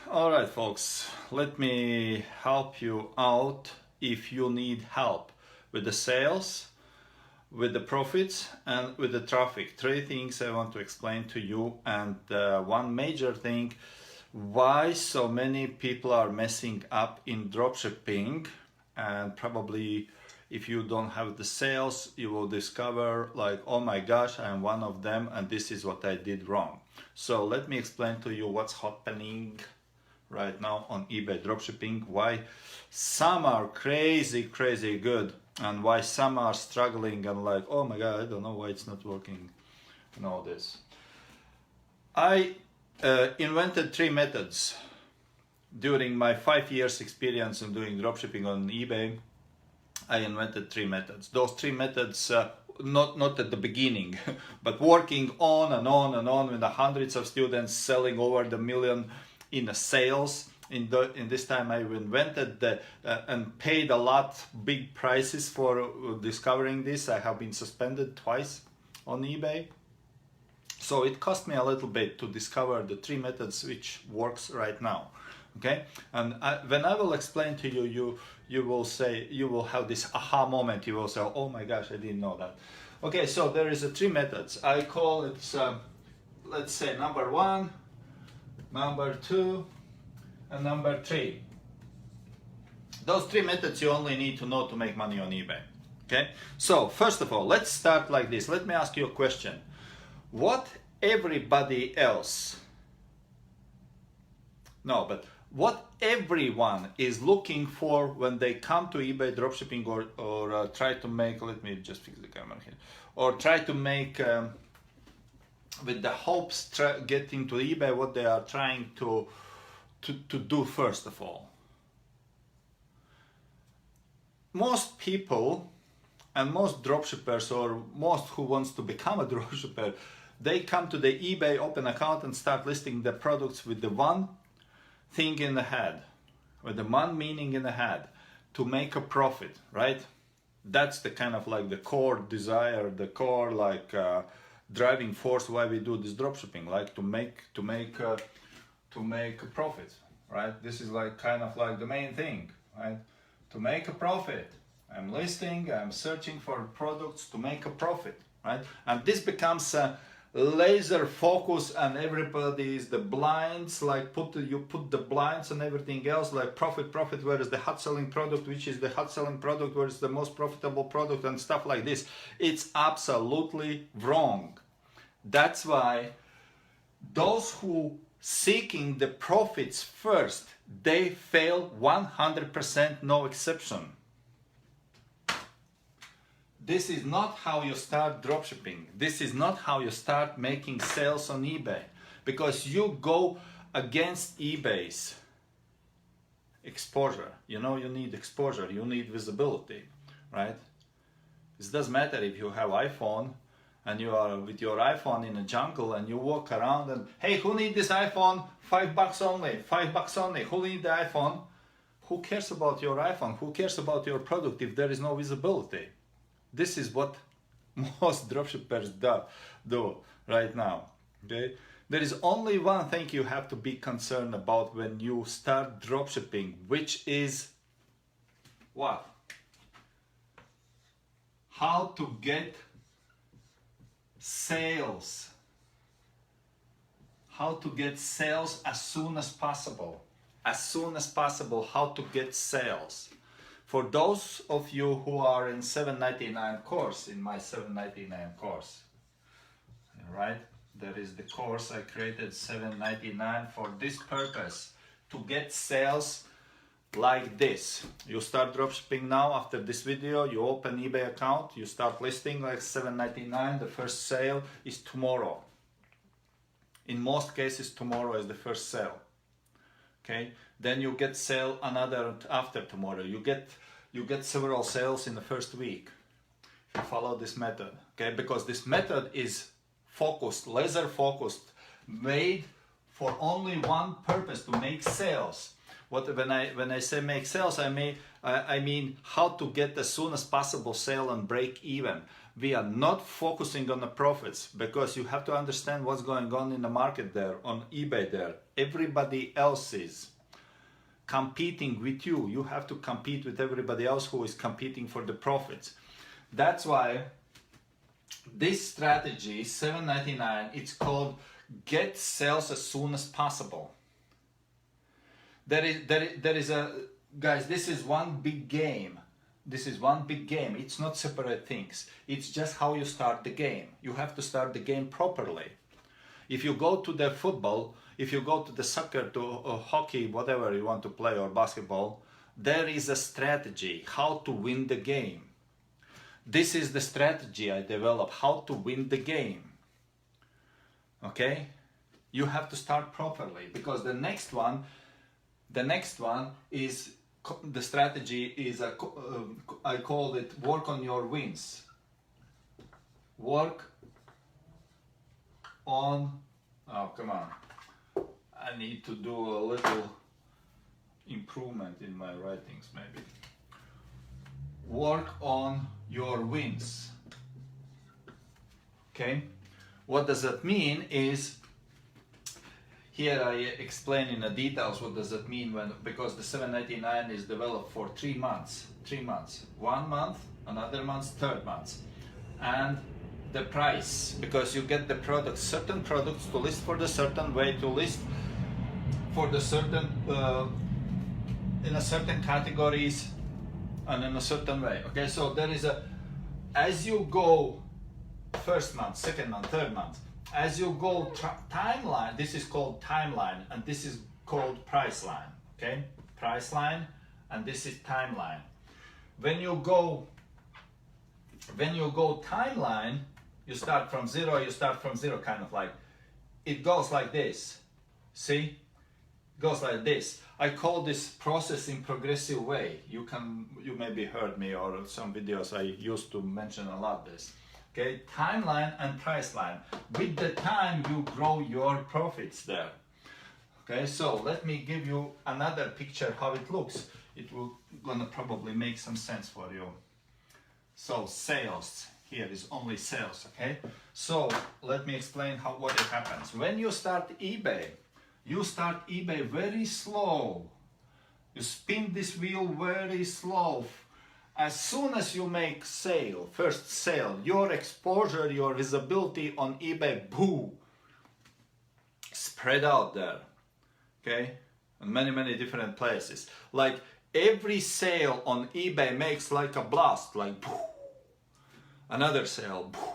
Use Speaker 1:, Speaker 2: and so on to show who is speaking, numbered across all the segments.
Speaker 1: All right, folks, let me help you out if you need help with the sales, with the profits, and with the traffic. Three things I want to explain to you, and one major thing, why so many people are messing up in dropshipping. And probably if you don't have the sales, you will discover like, oh my gosh, I'm one of them and this is what I did wrong. So let me explain to you what's happening right now on eBay dropshipping, why some are crazy good and why some are struggling and like, oh my god, I don't know why it's not working and all this. I invented three methods during my 5 years experience in doing dropshipping on eBay. I invented three methods. Those three methods, not at the beginning, but working on and on with the hundreds of students, selling over the million in sales. In this time I invented and paid a lot big prices for discovering this. I have been suspended twice on eBay. So it cost me a little bit to discover the three methods which works right now. Okay, and when I will explain to you, you will say, you will have this aha moment. You will say, oh my gosh, I didn't know that. Okay, so there is three methods. I call it, let's say number one, number two, and number three. Those three methods you only need to know to make money on eBay. Okay, so first of all, let's start like this. Let me ask you a question. What everyone is looking for when they come to eBay dropshipping or try to make, let me just fix the camera here, or try to make with the hopes getting to eBay, what they are trying to do first of all. Most people and most dropshippers, or most who wants to become a dropshipper, they come to the eBay, open account and start listing the products with the one thing in the head, with the one meaning in the head, to make a profit, right? That's the kind of like the core desire, the core like driving force why we do this dropshipping, like to make a profit, right? This is like kind of like the main thing, right? To make a profit. I'm listing, I'm searching for products to make a profit, right? And this becomes a laser focus, and everybody is the blinds, like you put the blinds on everything else, like profit, where is the hot selling product, which is the hot selling product, where is the most profitable product, and stuff like this. It's absolutely wrong. That's why those who seeking the profits first, they fail 100%, no exception. This is not how you start dropshipping. This is not how you start making sales on eBay, because you go against eBay's exposure. You know, you need exposure, you need visibility, right? It doesn't matter if you have iPhone and you are with your iPhone in a jungle and you walk around and, hey, who needs this iPhone? $5 only, $5 only. Who needs the iPhone? Who cares about your iPhone? Who cares about your product if there is no visibility? This is what most dropshippers do right now. Okay? There is only one thing you have to be concerned about when you start dropshipping, which is what? How to get sales. How to get sales as soon as possible. As soon as possible, how to get sales. For those of you who are in $7.99 course, in my $7.99 course, right? There is the course I created, $7.99, for this purpose, to get sales like this. You start dropshipping now. After this video, you open eBay account, you start listing like $7.99. The first sale is tomorrow. In most cases, tomorrow is the first sale. Okay, then you get sale another after tomorrow. You get several sales in the first week if you follow this method. Okay, because this method is focused, laser focused, made for only one purpose, to make sales. When I say make sales, I mean how to get as soon as possible sale and break even. We are not focusing on the profits, because you have to understand what's going on in the market there, on eBay there. Everybody else is competing with you. You have to compete with everybody else who is competing for the profits. That's why this strategy, $7.99, it's called get sales as soon as possible. There is a, guys, this is one big game. This is one big game. It's not separate things. It's just how you start the game. You have to start the game properly. If you go to the football, if you go to the soccer, to hockey, whatever you want to play, or basketball, there is a strategy how to win the game. This is the strategy I developed, how to win the game. Okay? You have to start properly, because the next one is, the strategy is, I call it work on your wins. Work on, oh come on, I need to do a little improvement in my writings maybe. Work on your wins. Okay? What does that mean is, here I explain in the details what does that mean, because the $7.99 is developed for 3 months. 3 months. 1 month, another month, third month. And the price, because you get the products, certain products to list for the certain way, to list for the certain, in a certain categories and in a certain way. Okay, so there is a, as you go first month, second month, third month, as you go timeline, this is called timeline, and this is called price line. Okay, price line, and this is timeline. When you go timeline, you start from zero, kind of like, it goes like this. See, it goes like this. I call this process in progressive way. You maybe heard me, or some videos I used to mention a lot this. Okay, timeline and price line. With the time you grow your profits there. Okay, so let me give you another picture how it looks. It will gonna probably make some sense for you. So sales, here is only sales, okay? So let me explain what it happens. When you start eBay very slow. You spin this wheel very slow. As soon as you make first sale, your exposure, your visibility on eBay, boom, spread out there, okay? In many different places. Like every sale on eBay makes like a blast, like boom, another sale, boom,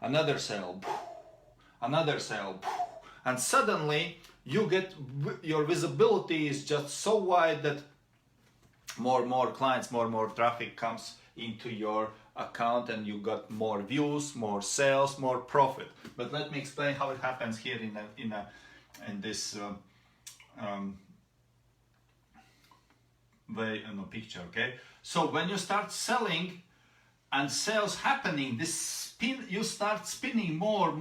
Speaker 1: another sale, boom, another sale, boom. And suddenly you get, your visibility is just so wide that more clients, more traffic comes into your account, and you got more views, more sales, more profit. But let me explain how it happens here in this way in a picture. Okay, so when you start selling and sales happening, this spin, you start spinning more,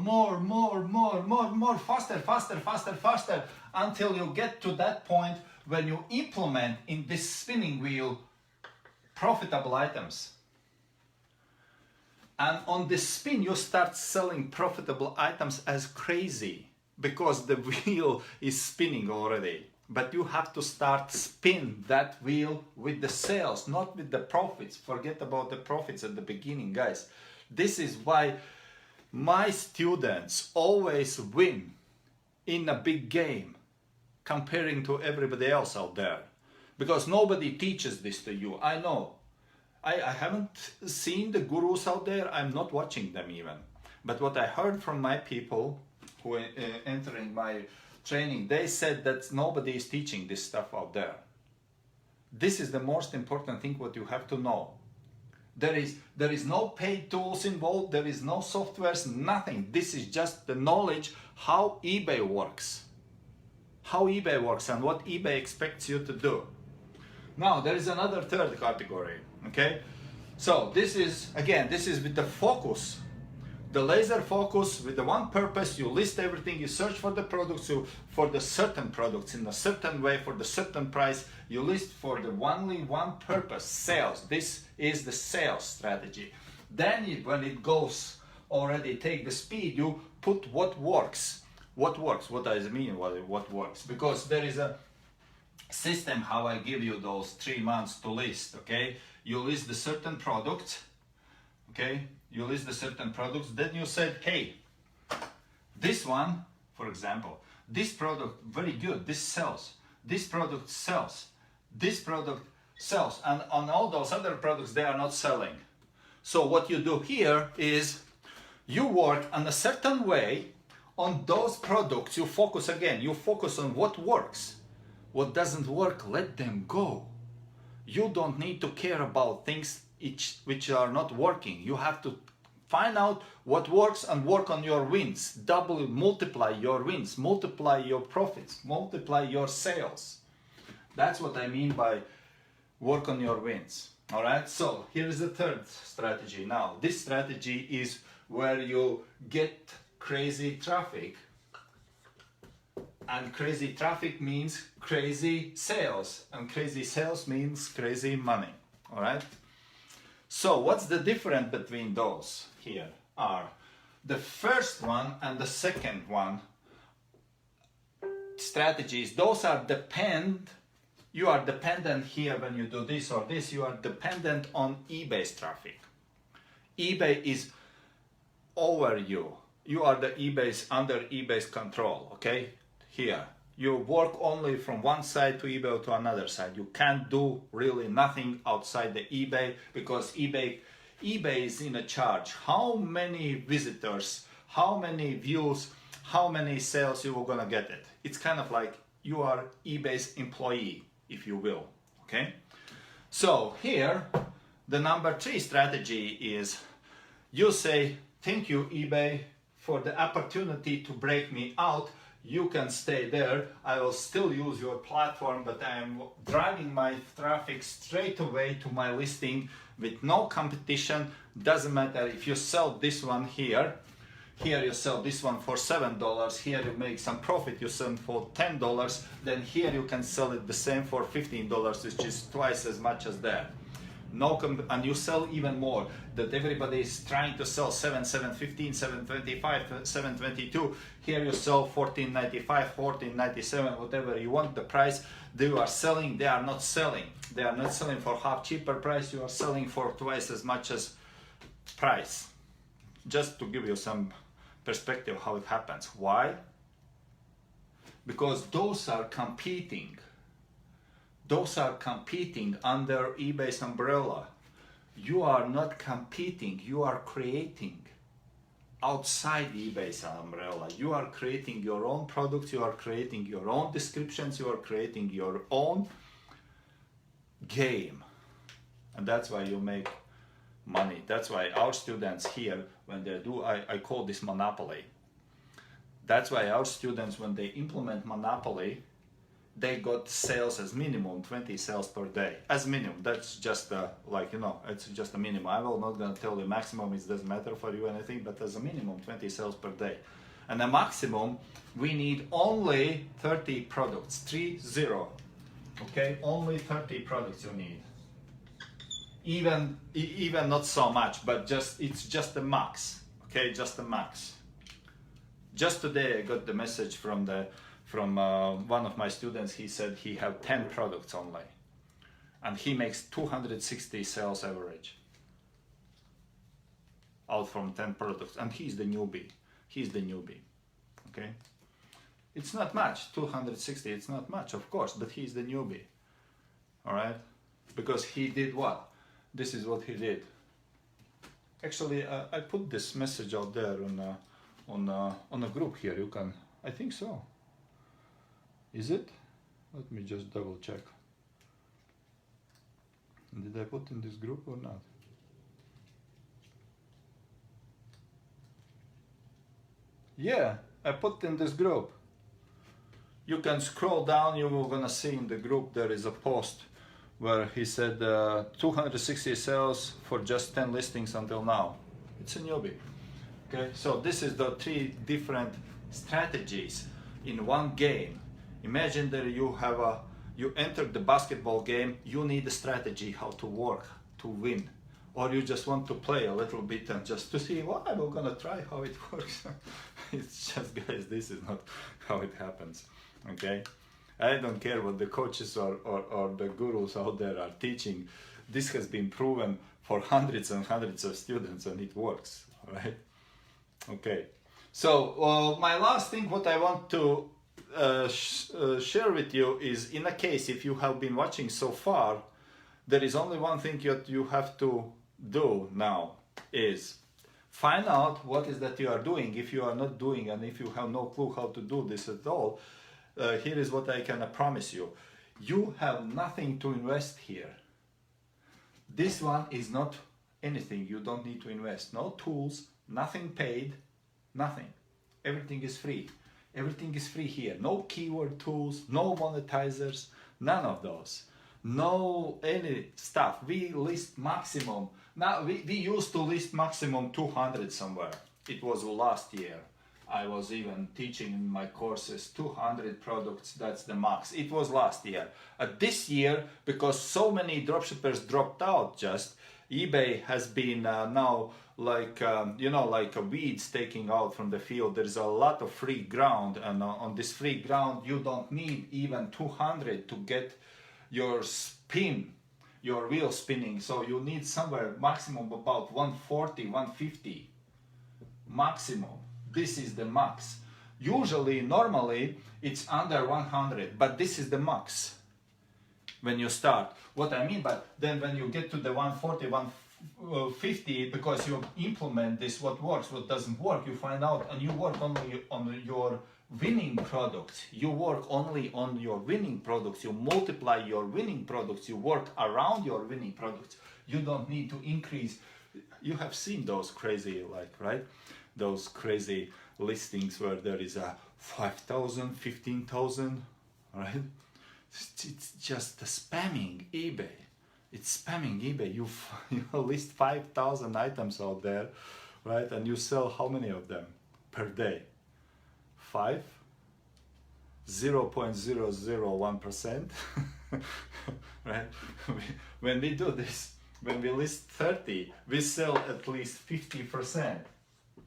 Speaker 1: faster, until you get to that point when you implement in this spinning wheel profitable items. And on this spin, you start selling profitable items as crazy, because the wheel is spinning already. But you have to start spin that wheel with the sales, not with the profits. Forget about the profits at the beginning, guys. This is why my students always win in a big game, comparing to everybody else out there, because nobody teaches this to you. I know. I haven't seen the gurus out there. I'm not watching them even. But what I heard from my people who are entering my training, they said that nobody is teaching this stuff out there. This is the most important thing what you have to know. There is no paid tools involved. There is no softwares, nothing. This is just the knowledge how eBay works. How eBay works and what eBay expects you to do. Now there is another third category, okay? So this is with the focus the laser focus with the one purpose. You list everything, you search for the products, for the certain products in a certain way, for the certain price. You list for the only one purpose, sales. This is the sales strategy. Then when it goes already take the speed, you put what works. What works? What does it mean? What works? Because there is a system how I give you those 3 months to list. Okay, you list the certain products. Okay, you list the certain products. Then you said, hey, this one, for example, this product very good. This sells. This product sells. This product sells, and on all those other products they are not selling. So what you do here is you work in a certain way on those products. You focus again. You focus on what works. What doesn't work, let them go. You don't need to care about things which are not working. You have to find out what works and work on your wins. Multiply your wins, multiply your profits, multiply your sales. That's what I mean by work on your wins. All right, so here is the third strategy. Now, this strategy is where you get crazy traffic. And crazy traffic means crazy sales. And crazy sales means crazy money. All right? So what's the difference between those here are the first one and the second one strategies. Those are you are dependent here when you do this or this, you are dependent on eBay's traffic. eBay is over you. You are under eBay's control, okay? Here, you work only from one side to eBay to another side. You can't do really nothing outside the eBay because eBay is in a charge. How many visitors, how many views, how many sales you are gonna get it. It's kind of like you are eBay's employee, if you will, okay? So here, the number 3 strategy is you say, thank you eBay for the opportunity to break me out. You can stay there. I will still use your platform, but I am driving my traffic straight away to my listing with no competition. Doesn't matter if you sell this one here. Here you sell this one for $7. Here you make some profit. You sell for $10. Then here you can sell it the same for $15, which is twice as much as there. And you sell even more. That everybody is trying to sell 7.15, 7.25, 7.22. Here you sell 14.95, 14.97, whatever you want the price. They are selling. They are not selling. They are not selling for half cheaper price. You are selling for twice as much as price. Just to give you some perspective how it happens. Why? Because those are competing. Those are competing under eBay's umbrella. You are not competing, you are creating outside eBay's umbrella. You are creating your own products, you are creating your own descriptions, you are creating your own game. And that's why you make money. That's why our students here, when they do, I call this monopoly. That's why our students, when they implement monopoly, they got sales as minimum 20 sales per day as minimum. That's just it's just a minimum. I will not gonna tell you maximum, it doesn't matter for you anything, but as a minimum 20 sales per day. And the maximum, we need only 30 products, 30, okay? Only 30 products you need. Even not so much, but it's just the max, okay? Just the max. Just today I got the message from one of my students. He said he have 10 products only and he makes 260 sales average out from 10 products, and he's the newbie, okay? It's not much, 260, it's not much, of course, but he's the newbie, all right? Because he did what? This is what he did. Actually, I put this message out there on a group here. You can, I think so. Is it? Let me just double check. Did I put in this group or not? Yeah, I put in this group. You can scroll down, you will gonna see in the group there is a post where he said 260 sales for just 10 listings until now. It's a newbie. Okay, so this is the 3 different strategies in one game. Imagine that you entered the basketball game, you need a strategy how to work to win, or you just want to play a little bit and just to see, well, I'm gonna try how it works. It's just, guys, this is not how it happens. Okay, I don't care what the coaches or the gurus out there are teaching. This has been proven for hundreds and hundreds of students, and it works. All right. Okay, so my last thing what I want to share with you is, in a case if you have been watching so far, there is only one thing that you have to do now, is find out what is that you are doing. If you are not doing, and if you have no clue how to do this at all, here is what I can promise you. You have nothing to invest here. This one is not anything. You don't need to invest. No tools, nothing paid, nothing. Everything is free. Everything is free here. No keyword tools, no monetizers, none of those. No any stuff. We list maximum. Now we used to list maximum 200 somewhere. It was last year. I was even teaching in my courses 200 products, that's the max. It was last year. This year, because so many dropshippers dropped out, just eBay has been now like, like a weeds taking out from the field. There's a lot of free ground, and on this free ground, you don't need even 200 to get your spin, your wheel spinning. So you need somewhere maximum about 140, 150, maximum. This is the max. Usually, normally, it's under 100, but this is the max when you start. What I mean, but then when you get to the 140, 150, because you implement this, what works, what doesn't work, you find out, and you work only on your winning products. You work only on your winning products. You multiply your winning products. You work around your winning products. You don't need to increase. You have seen those crazy, right? Those crazy listings where there is a 5,000, 15,000, right? It's just spamming eBay. It's spamming eBay. You list 5,000 items out there, right? And you sell how many of them per day? 5? 0.001%, right? When we do this, when we list 30, we sell at least 50%.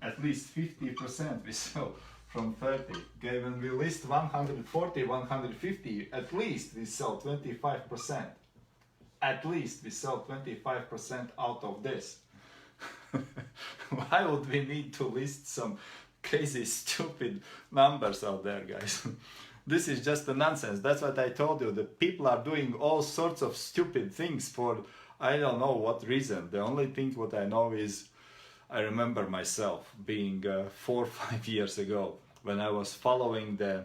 Speaker 1: At least 50% we sell from 30. Okay, when we list 140, 150, at least we sell 25%. At least we sell 25% out of this. Why would we need to list some crazy, stupid numbers out there, guys? This is just a nonsense. That's what I told you. The people are doing all sorts of stupid things for I don't know what reason. The only thing what I know is I remember myself being 4 or 5 years ago when I was following the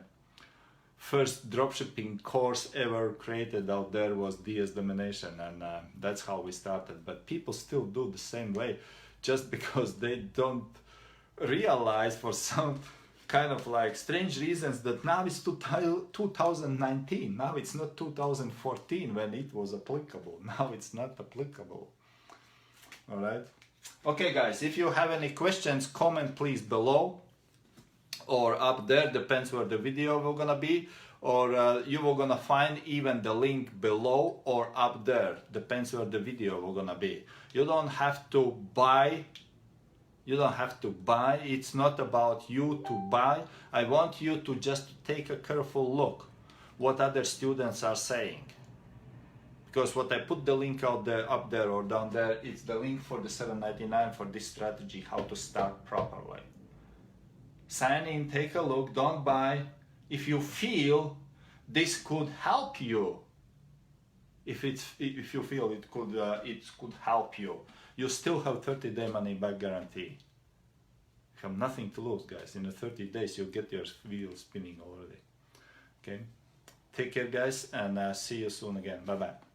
Speaker 1: first dropshipping course ever created out there was DS Domination, and that's how we started. But people still do the same way just because they don't realize for some kind of like strange reasons that now it's 2019. Now it's not 2014 when it was applicable. Now it's not applicable. All right. Okay, guys, if you have any questions, comment please below or up there, depends where the video will gonna be, or you will gonna find even the link below or up there, depends where the video will gonna be. You don't have to buy. You don't have to buy. It's not about you to buy. I want you to just take a careful look what other students are saying. Because what I put the link out there, up there or down there, it's the link for the $7.99 for this strategy, how to start properly. Sign in, take a look, don't buy. If you feel this could help you, if you feel it could help you, you still have 30-day money back guarantee. You have nothing to lose, guys. In the 30 days, you'll get your wheel spinning already. Okay? Take care, guys, and see you soon again. Bye-bye.